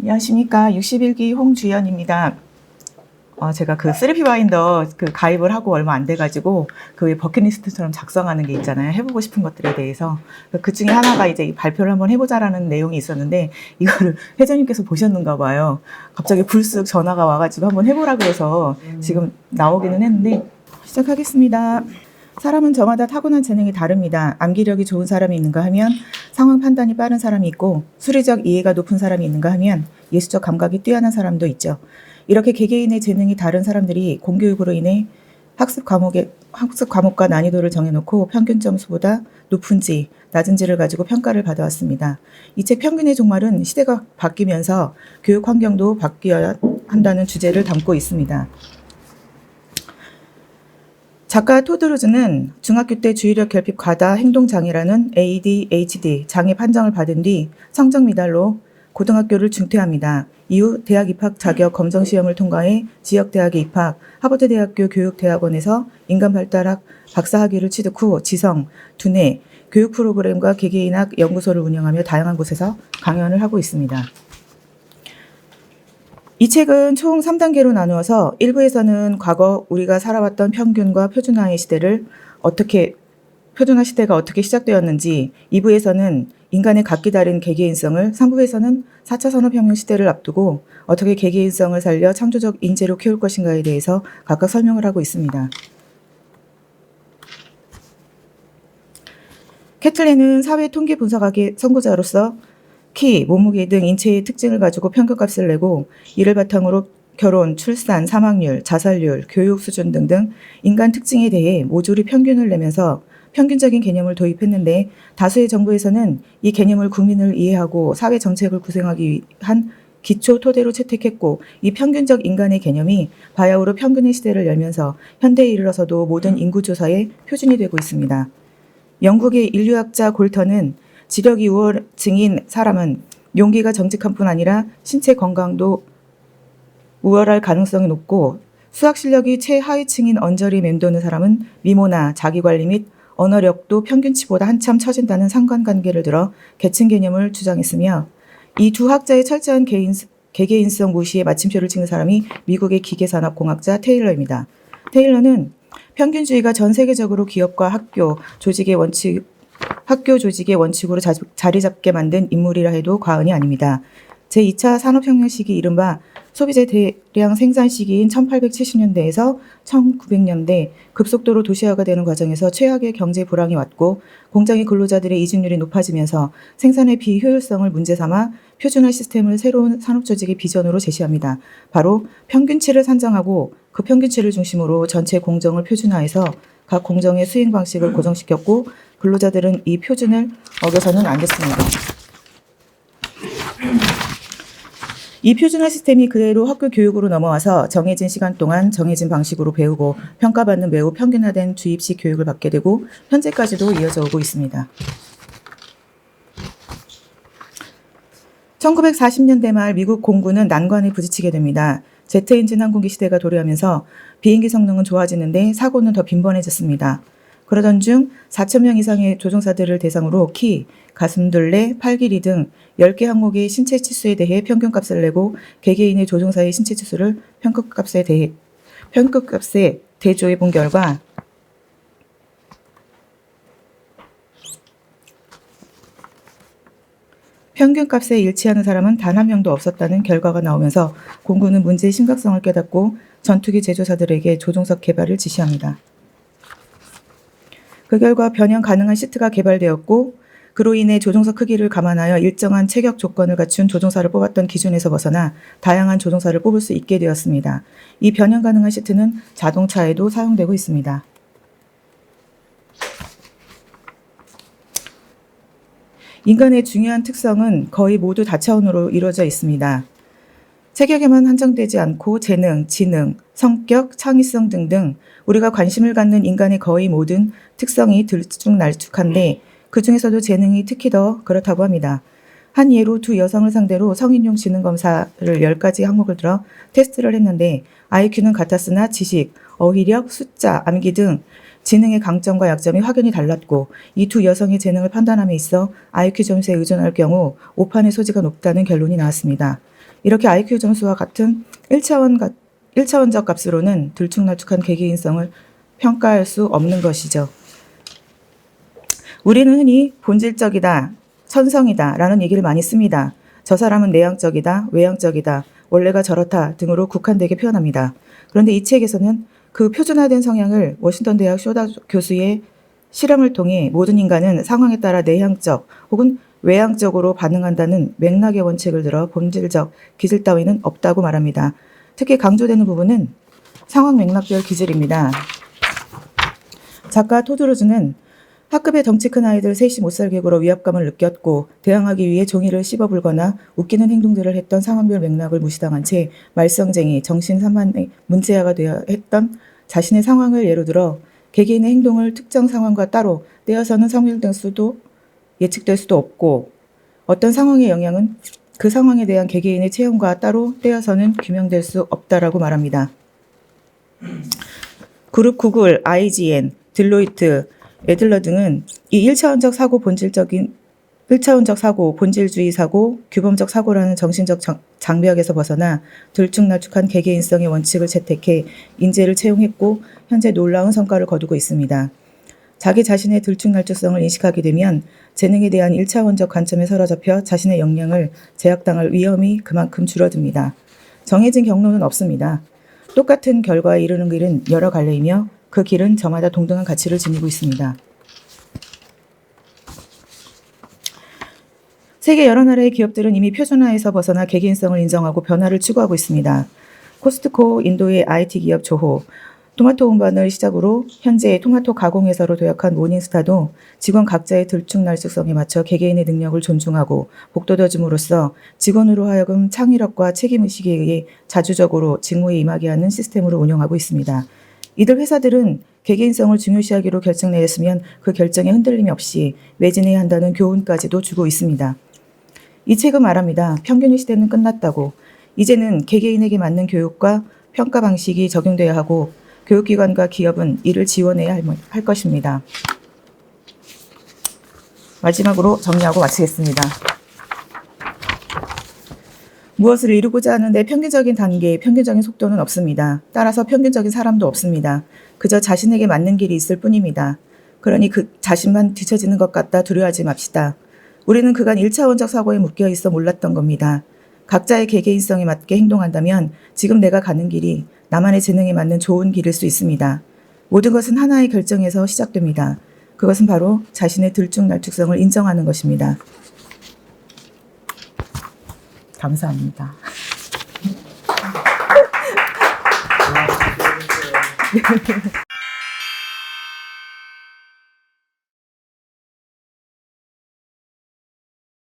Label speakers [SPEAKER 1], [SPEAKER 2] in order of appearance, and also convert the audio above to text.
[SPEAKER 1] 안녕하십니까. 61기 홍주연입니다. 제가 그 쓰리피 바인더 가입을 하고 얼마 안 돼가지고 그 버킷리스트처럼 작성하는 게 있잖아요. 해보고 싶은 것들에 대해서. 그 중에 하나가 이제 이 발표를 한번 해보자라는 내용이 있었는데 이거를 회장님께서 보셨는가 봐요. 갑자기 불쑥 전화가 와가지고 한번 해보라 그래서 지금 나오기는 했는데 시작하겠습니다. 사람은 저마다 타고난 재능이 다릅니다. 암기력이 좋은 사람이 있는가 하면 상황 판단이 빠른 사람이 있고 수리적 이해가 높은 사람이 있는가 하면 예술적 감각이 뛰어난 사람도 있죠. 이렇게 개개인의 재능이 다른 사람들이 공교육으로 인해 학습 과목과 난이도를 정해놓고 평균 점수보다 높은지 낮은지를 가지고 평가를 받아왔습니다. 이 책 평균의 종말은 시대가 바뀌면서 교육 환경도 바뀌어야 한다는 주제를 담고 있습니다. 작가 토드루즈는 중학교 때 주의력 결핍 과다 행동장애라는 ADHD 장애 판정을 받은 뒤 성적 미달로 고등학교를 중퇴합니다. 이후 대학 입학 자격 검정 시험을 통과해 지역대학에 입학, 하버드대학교 교육대학원에서 인간발달학 박사학위를 취득 후 지성, 두뇌, 교육 프로그램과 개개인학 연구소를 운영하며 다양한 곳에서 강연을 하고 있습니다. 이 책은 총 3단계로 나누어서 1부에서는 과거 우리가 살아왔던 평균과 표준화 시대가 어떻게 시작되었는지, 2부에서는 인간의 각기 다른 개개인성을, 3부에서는 4차 산업혁명 시대를 앞두고 어떻게 개개인성을 살려 창조적 인재로 키울 것인가에 대해서 각각 설명을 하고 있습니다. 캐틀레는 사회통계분석학의 선구자로서 키, 몸무게 등 인체의 특징을 가지고 평균값을 내고 이를 바탕으로 결혼, 출산, 사망률, 자살률, 교육 수준 등등 인간 특징에 대해 모조리 평균을 내면서 평균적인 개념을 도입했는데 다수의 정부에서는 이 개념을 국민을 이해하고 사회 정책을 구성하기 위한 기초 토대로 채택했고 이 평균적 인간의 개념이 바야흐로 평균의 시대를 열면서 현대에 이르러서도 모든 인구조사의 표준이 되고 있습니다. 영국의 인류학자 골턴은 지력이 우월증인 사람은 용기가 정직한 뿐 아니라 신체 건강도 우월할 가능성이 높고 수학 실력이 최하위층인 언저리 맴도는 사람은 미모나 자기관리 및 언어력도 평균치보다 한참 처진다는 상관관계를 들어 계층 개념을 주장했으며 이 두 학자의 철저한 개개인성 무시에 마침표를 찍는 사람이 미국의 기계산업공학자 테일러입니다. 테일러는 평균주의가 전 세계적으로 기업과 학교 조직의 원칙으로 자리 잡게 만든 인물이라 해도 과언이 아닙니다. 제2차 산업혁명 시기 이른바 소비재 대량 생산 시기인 1870년대에서 1900년대 급속도로 도시화가 되는 과정에서 최악의 경제 불황이 왔고 공장의 근로자들의 이직률이 높아지면서 생산의 비효율성을 문제 삼아 표준화 시스템을 새로운 산업조직의 비전으로 제시합니다. 바로 평균치를 산정하고 그 평균치를 중심으로 전체 공정을 표준화해서 각 공정의 수행 방식을 고정시켰고 근로자들은 이 표준을 어겨서는 안 됐습니다. 이 표준화 시스템이 그대로 학교 교육으로 넘어와서 정해진 시간 동안 정해진 방식으로 배우고 평가받는 매우 평균화된 주입식 교육을 받게 되고 현재까지도 이어져 오고 있습니다. 1940년대 말 미국 공군은 난관에 부딪히게 됩니다. 제트 엔진 항공기 시대가 도래하면서 비행기 성능은 좋아지는데 사고는 더 빈번해졌습니다. 그러던 중 4,000명 이상의 조종사들을 대상으로 키, 가슴둘레, 팔길이 등 10개 항목의 신체 치수에 대해 평균값을 내고 개개인의 조종사의 신체 치수를 평균값에 대조해 본 결과 평균값에 일치하는 사람은 단 한 명도 없었다는 결과가 나오면서 공군은 문제의 심각성을 깨닫고 전투기 제조사들에게 조종석 개발을 지시합니다. 그 결과 변형 가능한 시트가 개발되었고 그로 인해 조종석 크기를 감안하여 일정한 체격 조건을 갖춘 조종사를 뽑았던 기준에서 벗어나 다양한 조종사를 뽑을 수 있게 되었습니다. 이 변형 가능한 시트는 자동차에도 사용되고 있습니다. 인간의 중요한 특성은 거의 모두 다차원으로 이루어져 있습니다. 체격에만 한정되지 않고 재능, 지능, 성격, 창의성 등등 우리가 관심을 갖는 인간의 거의 모든 특성이 들쭉날쭉한데 그 중에서도 재능이 특히 더 그렇다고 합니다. 한 예로 두 여성을 상대로 성인용 지능검사를 10가지 항목을 들어 테스트를 했는데 IQ는 같았으나 지식, 어휘력, 숫자, 암기 등 지능의 강점과 약점이 확연히 달랐고 이 두 여성의 재능을 판단함에 있어 IQ 점수에 의존할 경우 오판의 소지가 높다는 결론이 나왔습니다. 이렇게 IQ 점수와 같은 1차원적 값으로는 들쭉날쭉한 개개인성을 평가할 수 없는 것이죠. 우리는 흔히 본질적이다, 천성이다 라는 얘기를 많이 씁니다. 저 사람은 내향적이다, 외향적이다, 원래가 저렇다 등으로 국한되게 표현합니다. 그런데 이 책에서는 그 표준화된 성향을 워싱턴 대학 쇼다 교수의 실험을 통해 모든 인간은 상황에 따라 내향적 혹은 외향적으로 반응한다는 맥락의 원칙을 들어 본질적 기질 따위는 없다고 말합니다. 특히 강조되는 부분은 상황 맥락별 기질입니다. 작가 토드로즈는 학급에 덩치 큰 아이들 셋이 못 살게 굴어 위압감을 느꼈고 대항하기 위해 종이를 씹어불거나 웃기는 행동들을 했던 상황별 맥락을 무시당한 채 말썽쟁이, 정신산만의 문제아가 되어 했던 자신의 상황을 예로 들어 개개인의 행동을 특정 상황과 따로 떼어서는 성별될 수도 예측될 수도 없고 어떤 상황의 영향은 그 상황에 대한 개개인의 체험과 따로 떼어서는 규명될 수 없다라고 말합니다. 그룹 구글, IGN, 딜로이트, 애들러 등은 이 1차원적 사고, 본질주의 사고, 규범적 사고라는 정신적 장벽에서 벗어나 들쭉날쭉한 개개인성의 원칙을 채택해 인재를 채용했고 현재 놀라운 성과를 거두고 있습니다. 자기 자신의 들쭉날쭉성을 인식하게 되면 재능에 대한 1차원적 관점에 사로잡혀 자신의 역량을 제약당할 위험이 그만큼 줄어듭니다. 정해진 경로는 없습니다. 똑같은 결과에 이르는 길은 여러 갈래이며 그 길은 저마다 동등한 가치를 지니고 있습니다. 세계 여러 나라의 기업들은 이미 표준화에서 벗어나 개개인성을 인정하고 변화를 추구하고 있습니다. 코스트코, 인도의 IT 기업 조호, 토마토 운반을 시작으로 현재 토마토 가공회사로 도약한 모닝스타도 직원 각자의 들쭉날쭉성에 맞춰 개개인의 능력을 존중하고 복돋아줌으로써 직원으로 하여금 창의력과 책임의식에 의해 자주적으로 직무에 임하게 하는 시스템으로 운영하고 있습니다. 이들 회사들은 개개인성을 중요시하기로 결정 내렸으면 그 결정에 흔들림이 없이 매진해야 한다는 교훈까지도 주고 있습니다. 이 책은 말합니다. 평균의 시대는 끝났다고. 이제는 개개인에게 맞는 교육과 평가 방식이 적용돼야 하고 교육기관과 기업은 이를 지원해야 할 것입니다. 마지막으로 정리하고 마치겠습니다. 무엇을 이루고자 하는데 평균적인 단계, 평균적인 속도는 없습니다. 따라서 평균적인 사람도 없습니다. 그저 자신에게 맞는 길이 있을 뿐입니다. 그러니 그 자신만 뒤처지는 것 같다 두려워하지 맙시다. 우리는 그간 1차원적 사고에 묶여 있어 몰랐던 겁니다. 각자의 개개인성에 맞게 행동한다면 지금 내가 가는 길이 나만의 재능에 맞는 좋은 길일 수 있습니다. 모든 것은 하나의 결정에서 시작됩니다. 그것은 바로 자신의 들쭉날쭉성을 인정하는 것입니다. 감사합니다.